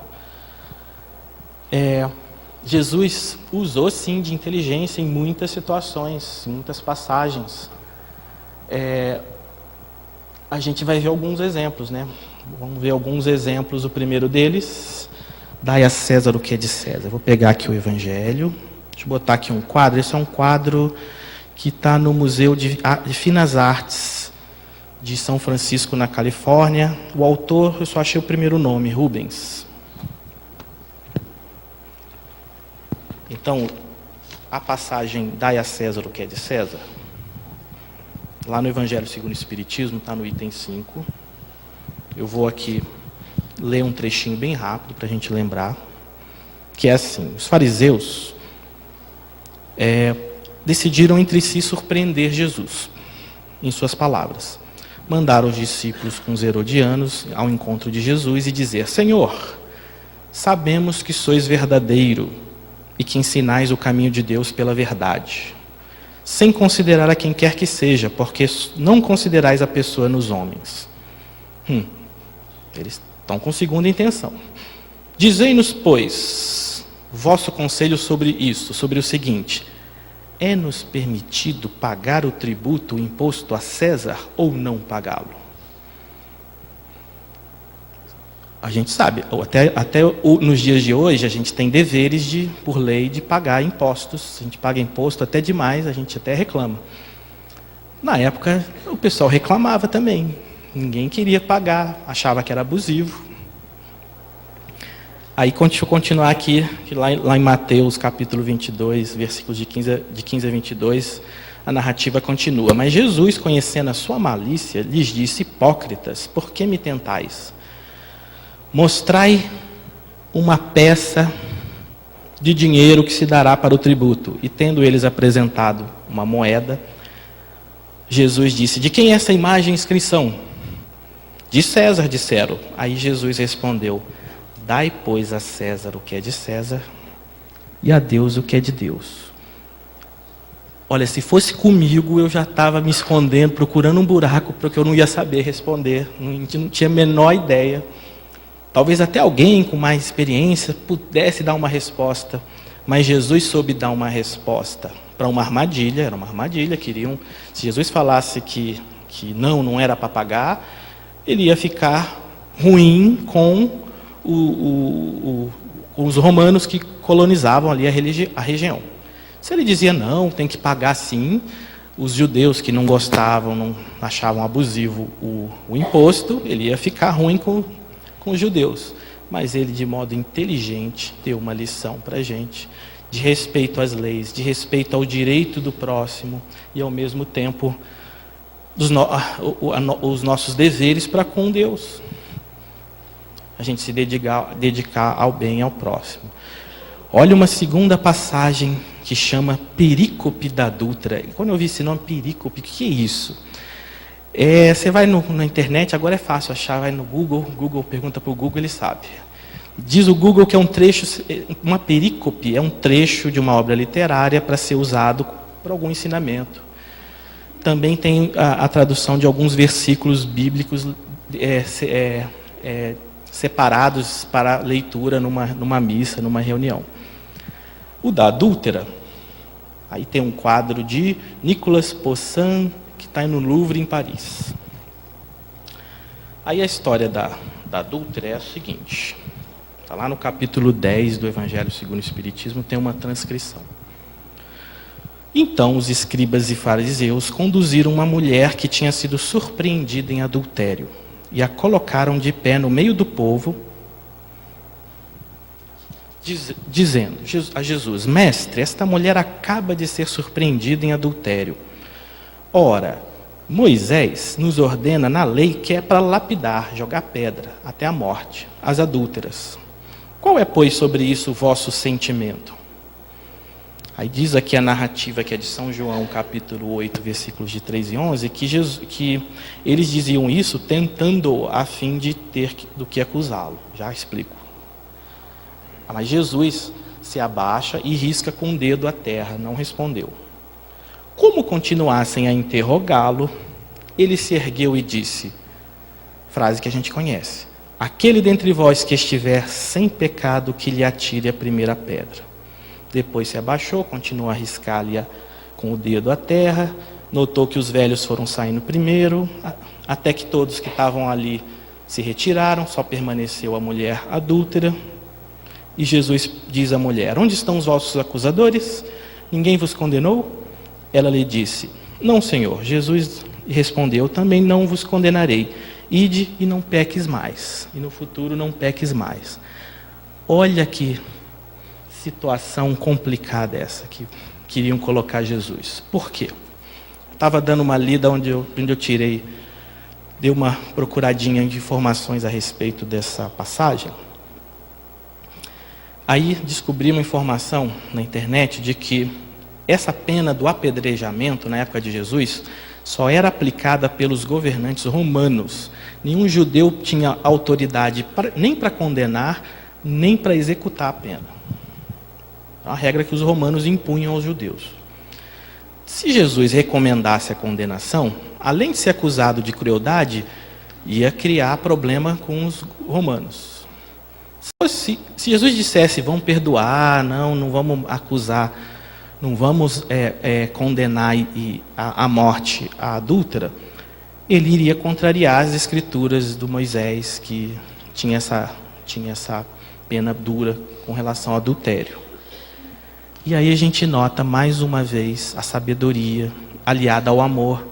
S1: Jesus usou sim de inteligência em muitas situações, em muitas passagens. A gente vai ver alguns exemplos, né? Vamos ver alguns exemplos. O primeiro deles, dai a César o que é de César. Vou pegar aqui o Evangelho, deixa eu botar aqui um quadro. Esse é um quadro que está no Museu de Finas Artes de São Francisco, na Califórnia. O autor, eu só achei o primeiro nome, Rubens. Então, a passagem dai a César o que é de César, lá no Evangelho segundo o Espiritismo, está no item 5. Eu vou aqui ler um trechinho bem rápido para a gente lembrar, que é assim: os fariseus decidiram entre si surpreender Jesus, em suas palavras. Mandaram os discípulos com os herodianos ao encontro de Jesus e dizer: Senhor, sabemos que sois verdadeiro e que ensinais o caminho de Deus pela verdade, sem considerar a quem quer que seja, porque não considerais a pessoa nos homens. Eles estão com segunda intenção. Dizei-nos, pois, vosso conselho sobre isso, sobre o seguinte: é-nos permitido pagar o tributo, o imposto a César, ou não pagá-lo? A gente sabe, até nos dias de hoje, a gente tem deveres, por lei, de pagar impostos. A gente paga imposto até demais, a gente até reclama. Na época, o pessoal reclamava também. Ninguém queria pagar, achava que era abusivo. Aí, deixa eu continuar aqui, que lá em Mateus, capítulo 22, versículos de 15 a 22, a narrativa continua. Mas Jesus, conhecendo a sua malícia, lhes disse: hipócritas, por que me tentais? Mostrai uma peça de dinheiro que se dará para o tributo. E tendo eles apresentado uma moeda, Jesus disse: de quem é essa imagem e inscrição? De César, disseram. Aí Jesus respondeu: dai, pois, a César o que é de César e a Deus o que é de Deus. Olha, se fosse comigo, eu já estava me escondendo, procurando um buraco, porque eu não ia saber responder, não tinha a menor ideia. Talvez até alguém com mais experiência pudesse dar uma resposta, mas Jesus soube dar uma resposta para uma armadilha. Era uma armadilha, se Jesus falasse que não era para pagar, ele ia ficar ruim com os romanos que colonizavam ali a região. Se ele dizia não, tem que pagar sim, os judeus que não gostavam, não achavam abusivo o imposto, ele ia ficar ruim com os judeus. Mas ele, de modo inteligente, deu uma lição para a gente, de respeito às leis, de respeito ao direito do próximo e, ao mesmo tempo, os nossos deveres para com Deus. A gente se dedicar ao bem e ao próximo. Olha uma segunda passagem que chama perícope da adúltera. E quando eu vi esse nome, perícope, o que é isso? Você vai na internet, agora é fácil achar, vai no Google pergunta para o Google, ele sabe. Diz o Google que é um trecho, uma perícope é um trecho de uma obra literária para ser usado para algum ensinamento. Também tem a tradução de alguns versículos bíblicos separados para leitura numa missa, numa reunião. O da adúltera, aí tem um quadro de Nicolas Poussin, que está no Louvre, em Paris. Aí a história da adúltera é a seguinte. Está lá no capítulo 10 do Evangelho segundo o Espiritismo, tem uma transcrição. Então os escribas e fariseus conduziram uma mulher que tinha sido surpreendida em adultério e a colocaram de pé no meio do povo, dizendo a Jesus: Mestre, esta mulher acaba de ser surpreendida em adultério. Ora, Moisés nos ordena na lei que é para lapidar, jogar pedra, até a morte, as adúlteras. Qual é, pois, sobre isso o vosso sentimento? Aí diz aqui a narrativa, que é de São João, capítulo 8, versículos de 3 e 11, que eles diziam isso tentando a fim de ter do que acusá-lo. Já explico. Mas Jesus se abaixa e risca com o dedo a terra, não respondeu. Como continuassem a interrogá-lo, ele se ergueu e disse, frase que a gente conhece, aquele dentre vós que estiver sem pecado, que lhe atire a primeira pedra. Depois se abaixou, continuou a riscar-lhe com o dedo a terra, notou que os velhos foram saindo primeiro, até que todos que estavam ali se retiraram, só permaneceu a mulher adúltera. E Jesus diz à mulher, onde estão os vossos acusadores? Ninguém vos condenou? Ela lhe disse, não, Senhor. Jesus respondeu, também não vos condenarei. Ide e não peques mais. E no futuro não peques mais. Olha que situação complicada essa que queriam colocar Jesus. Por quê? Estava dando uma lida onde eu tirei, dei uma procuradinha de informações a respeito dessa passagem. Aí descobri uma informação na internet de que essa pena do apedrejamento, na época de Jesus, só era aplicada pelos governantes romanos. Nenhum judeu tinha autoridade nem para condenar, nem para executar a pena. A regra que os romanos impunham aos judeus. Se Jesus recomendasse a condenação, além de ser acusado de crueldade, ia criar problema com os romanos. Se Jesus dissesse, vamos perdoar, não vamos acusar, não vamos condenar a morte à adúltera, ele iria contrariar as escrituras do Moisés, que tinha essa pena dura com relação ao adultério. E aí a gente nota mais uma vez a sabedoria aliada ao amor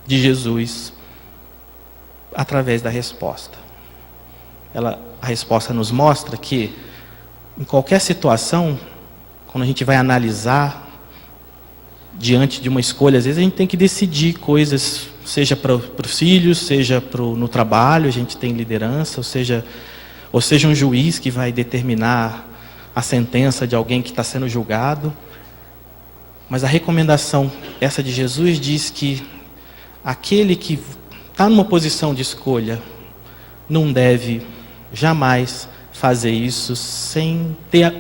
S1: de Jesus através da resposta. A resposta nos mostra que em qualquer situação, quando a gente vai analisar diante de uma escolha, às vezes a gente tem que decidir coisas, seja para os filhos, seja no trabalho, a gente tem liderança, ou seja um juiz que vai determinar a sentença de alguém que está sendo julgado. Mas a recomendação, essa de Jesus, diz que aquele que está numa posição de escolha não deve jamais fazer isso sem ter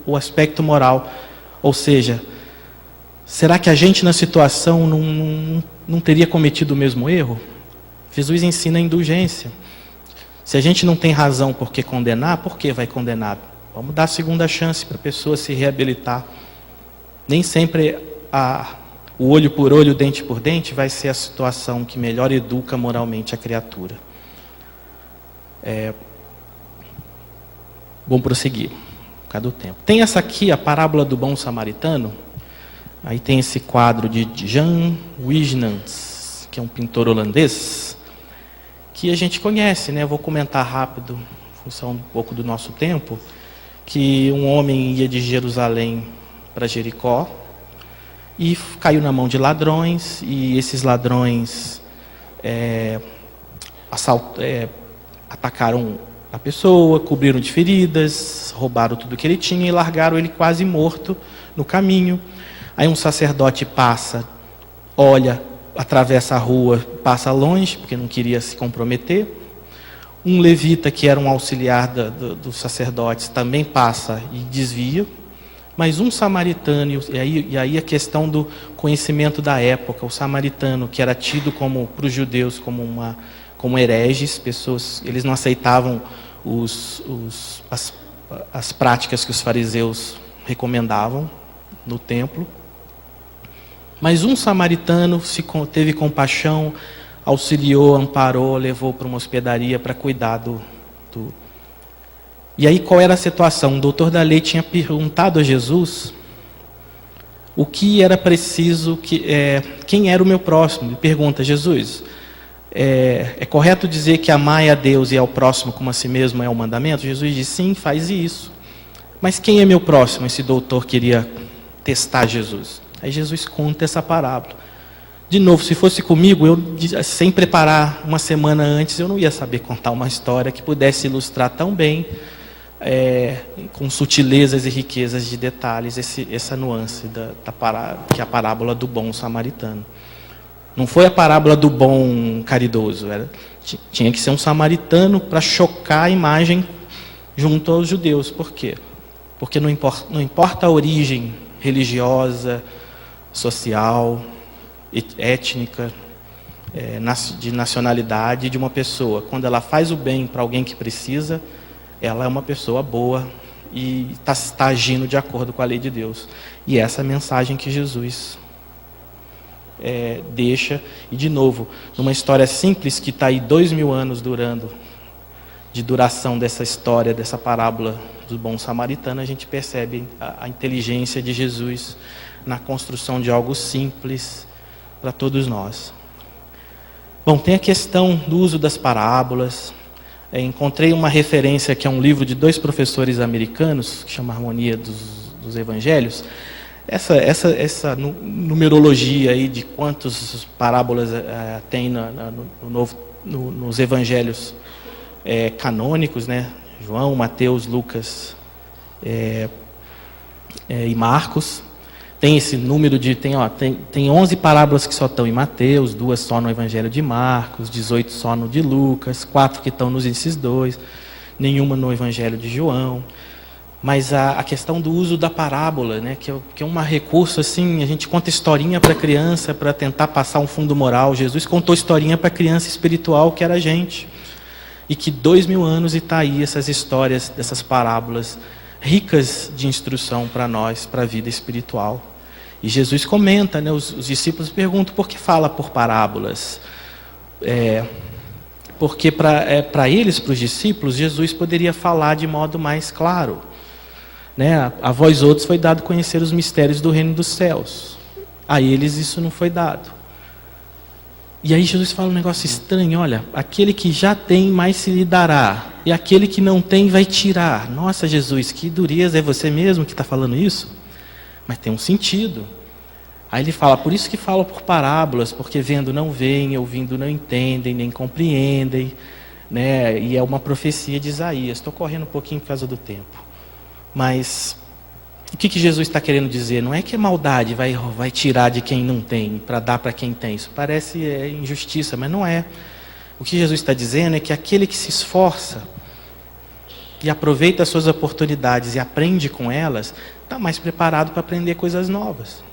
S1: o aspecto moral. Ou seja, será que a gente na situação não teria cometido o mesmo erro? Jesus ensina a indulgência. Se a gente não tem razão por que condenar, por que vai condenar? Vamos dar a segunda chance para a pessoa se reabilitar. Nem sempre o olho por olho, dente por dente, vai ser a situação que melhor educa moralmente a criatura. Vamos prosseguir, por causa do tempo. Tem essa aqui, a parábola do bom samaritano. Aí tem esse quadro de Jan Wijnants, que é um pintor holandês, que a gente conhece, né? Eu vou comentar rápido, em função um pouco do nosso tempo, que um homem ia de Jerusalém para Jericó e caiu na mão de ladrões, e esses ladrões atacaram a pessoa, cobriram de feridas, roubaram tudo que ele tinha e largaram ele quase morto no caminho. Aí um sacerdote passa, olha, atravessa a rua, passa longe, porque não queria se comprometer. Um levita, que era um auxiliar dos sacerdotes, também passa e desvia. Mas um samaritano, e aí a questão do conhecimento da época, o samaritano, que era tido para os judeus como hereges, pessoas, eles não aceitavam as práticas que os fariseus recomendavam no templo. Mas um samaritano teve compaixão, auxiliou, amparou, levou para uma hospedaria para cuidar do... E aí qual era a situação? O doutor da lei tinha perguntado a Jesus o que era preciso, quem era o meu próximo. Ele pergunta, Jesus, é correto dizer que amar a Deus e ao próximo como a si mesmo é o mandamento? Jesus diz, sim, faz isso. Mas quem é meu próximo? Esse doutor queria testar Jesus. Aí Jesus conta essa parábola. De novo, se fosse comigo, sem preparar uma semana antes, eu não ia saber contar uma história que pudesse ilustrar tão bem, com sutilezas e riquezas de detalhes, essa nuance que é a parábola do bom samaritano. Não foi a parábola do bom caridoso, tinha que ser um samaritano para chocar a imagem junto aos judeus. Por quê? Porque não importa a origem religiosa, social, étnica, de nacionalidade de uma pessoa. Quando ela faz o bem para alguém que precisa, ela é uma pessoa boa e está agindo de acordo com a lei de Deus. E essa é a mensagem que Jesus deixa. E, de novo, numa história simples que está aí 2000 anos durando, de duração dessa história, dessa parábola do bom samaritano, a gente percebe a inteligência de Jesus na construção de algo simples para todos nós. Bom, tem a questão do uso das parábolas. Encontrei uma referência que é um livro de 2 professores americanos, que chama Harmonia dos Evangelhos. Essa numerologia aí de quantas parábolas tem nos evangelhos canônicos, né? João, Mateus, Lucas e Marcos. Tem esse número tem 11 parábolas que só estão em Mateus, 2 só no Evangelho de Marcos, 18 só no de Lucas, 4 que estão nesses 2, nenhuma no Evangelho de João. Mas a questão do uso da parábola, né, que é um recurso assim, a gente conta historinha para criança para tentar passar um fundo moral. Jesus contou historinha para criança espiritual, que era a gente. E que 2000 anos e está aí essas histórias, dessas parábolas ricas de instrução para nós, para a vida espiritual. E Jesus comenta, né, os discípulos perguntam por que fala por parábolas. Porque para eles, para os discípulos, Jesus poderia falar de modo mais claro. Né? A vós outros foi dado conhecer os mistérios do reino dos céus. A eles isso não foi dado. E aí Jesus fala um negócio estranho, olha, aquele que já tem, mais se lhe dará, e aquele que não tem, vai tirar. Nossa, Jesus, que dureza, é você mesmo que está falando isso? Mas tem um sentido. Aí ele fala, por isso que falo por parábolas, porque vendo não veem, ouvindo não entendem, nem compreendem, né? E é uma profecia de Isaías. Estou correndo um pouquinho por causa do tempo. Mas o que Jesus está querendo dizer? Não é que a maldade vai tirar de quem não tem, para dar para quem tem. Isso parece injustiça, mas não é. O que Jesus está dizendo é que aquele que se esforça e aproveita as suas oportunidades e aprende com elas, está mais preparado para aprender coisas novas.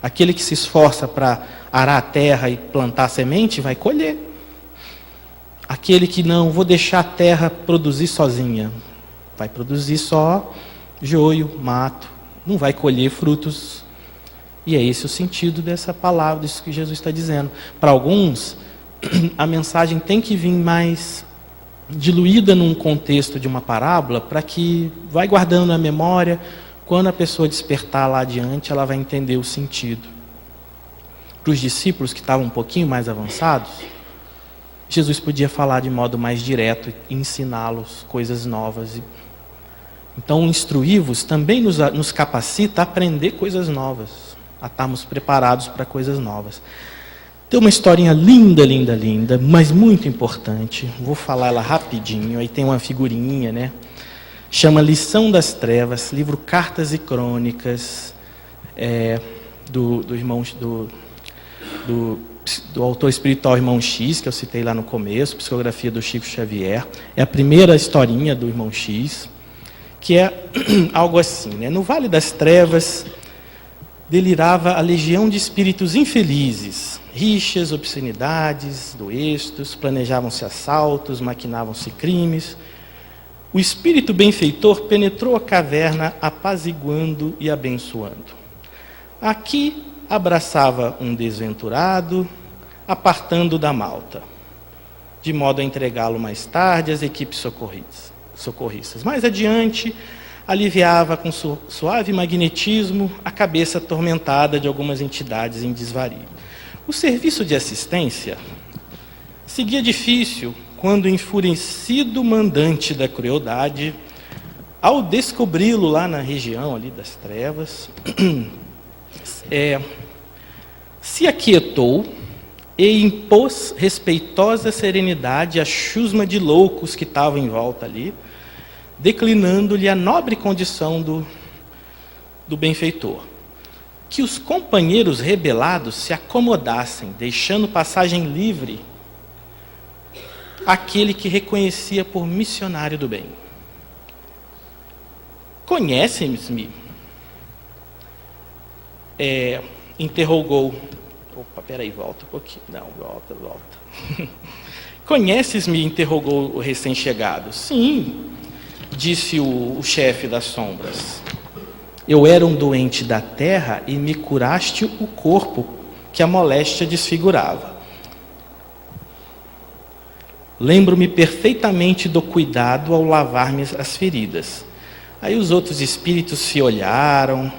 S1: Aquele que se esforça para arar a terra e plantar semente, vai colher. Aquele que não, vou deixar a terra produzir sozinha, vai produzir só joio, mato, não vai colher frutos. E é esse o sentido dessa palavra, disso que Jesus está dizendo. Para alguns, a mensagem tem que vir mais diluída num contexto de uma parábola, para que vai guardando na memória, quando a pessoa despertar lá adiante, ela vai entender o sentido. Para os discípulos que estavam um pouquinho mais avançados, Jesus podia falar de modo mais direto e ensiná-los coisas novas. Então, instruí-vos também nos capacita a aprender coisas novas, a estarmos preparados para coisas novas. Tem uma historinha linda, linda, linda, mas muito importante. Vou falar ela rapidinho, aí tem uma figurinha, né? Chama Lição das Trevas, livro Cartas e Crônicas, do autor espiritual Irmão X, que eu citei lá no começo, psicografia do Chico Xavier. É a primeira historinha do Irmão X, que é algo assim, né? No Vale das Trevas, delirava a legião de espíritos infelizes. Rixas, obscenidades, doestos, planejavam-se assaltos, maquinavam-se crimes. O espírito benfeitor penetrou a caverna, apaziguando e abençoando. Aqui abraçava um desventurado, apartando da malta, de modo a entregá-lo mais tarde às equipes socorristas. Mais adiante, aliviava com suave magnetismo a cabeça atormentada de algumas entidades em desvario. O serviço de assistência seguia difícil quando o enfurecido mandante da crueldade, ao descobri-lo lá na região ali das trevas, se aquietou e impôs respeitosa serenidade à chusma de loucos que estavam em volta ali, declinando-lhe a nobre condição do benfeitor. Que os companheiros rebelados se acomodassem, deixando passagem livre àquele que reconhecia por missionário do bem. Conheces-me? Interrogou. Opa, peraí, volta um pouquinho. Não, volta. Conheces-me? Interrogou o recém-chegado. Sim, disse o chefe das sombras. Eu era um doente da terra e me curaste o corpo que a moléstia desfigurava. Lembro-me perfeitamente do cuidado ao lavar-me as feridas. Aí os outros espíritos se olharam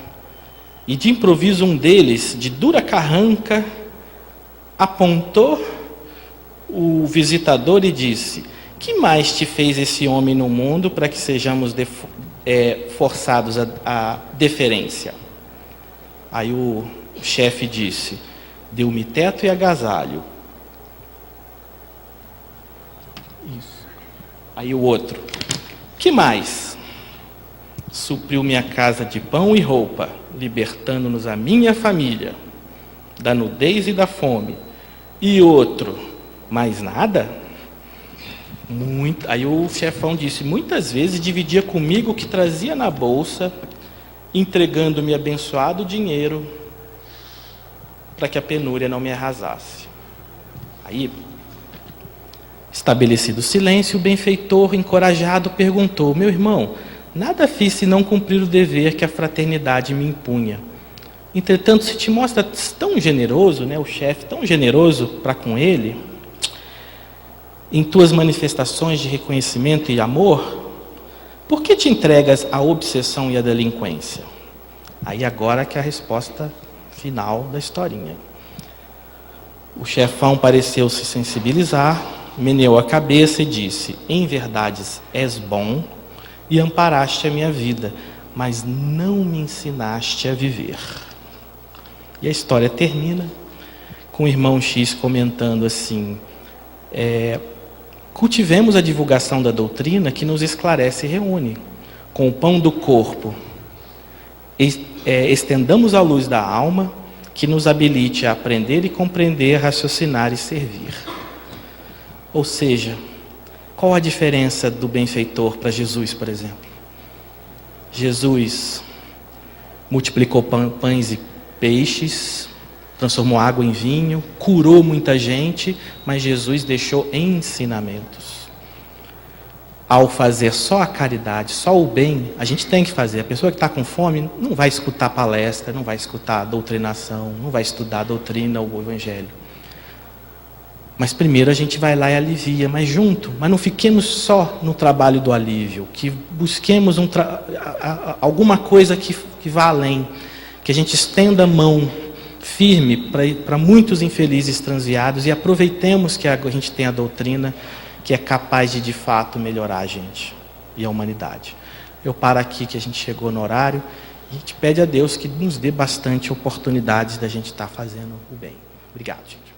S1: e de improviso um deles, de dura carranca, apontou o visitador e disse: que mais te fez esse homem no mundo para que sejamos forçados à deferência? Aí o chefe disse: deu-me teto e agasalho. Isso. Aí o outro: que mais? Supriu minha casa de pão e roupa, libertando-nos a minha família da nudez e da fome. E outro: mais nada? Aí o chefão disse: muitas vezes dividia comigo o que trazia na bolsa, entregando-me abençoado dinheiro para que a penúria não me arrasasse. Aí, estabelecido o silêncio, o benfeitor, encorajado, perguntou: meu irmão, nada fiz senão cumprir o dever que a fraternidade me impunha. Entretanto, se te mostra tão generoso, o chefe tão generoso para com ele, em tuas manifestações de reconhecimento e amor, por que te entregas à obsessão e à delinquência? Aí agora que é a resposta final da historinha. O chefão pareceu se sensibilizar, meneou a cabeça e disse: em verdade és bom e amparaste a minha vida, mas não me ensinaste a viver. E a história termina com o irmão X comentando assim: cultivemos a divulgação da doutrina que nos esclarece e reúne. Com o pão do corpo, estendamos a luz da alma, que nos habilite a aprender e compreender, raciocinar e servir. Ou seja, qual a diferença do benfeitor para Jesus, por exemplo? Jesus multiplicou pães e peixes, transformou água em vinho, curou muita gente, mas Jesus deixou ensinamentos. Ao fazer só a caridade, só o bem, a gente tem que fazer. A pessoa que está com fome não vai escutar palestra, não vai escutar doutrinação, não vai estudar a doutrina ou o evangelho. Mas primeiro a gente vai lá e alivia, mas não fiquemos só no trabalho do alívio, que busquemos alguma coisa que vá além, que a gente estenda a mão firme para muitos infelizes transviados e aproveitemos que a gente tem a doutrina que é capaz de fato melhorar a gente e a humanidade. Eu paro aqui que a gente chegou no horário e a gente pede a Deus que nos dê bastante oportunidades da gente estar fazendo o bem. Obrigado, gente.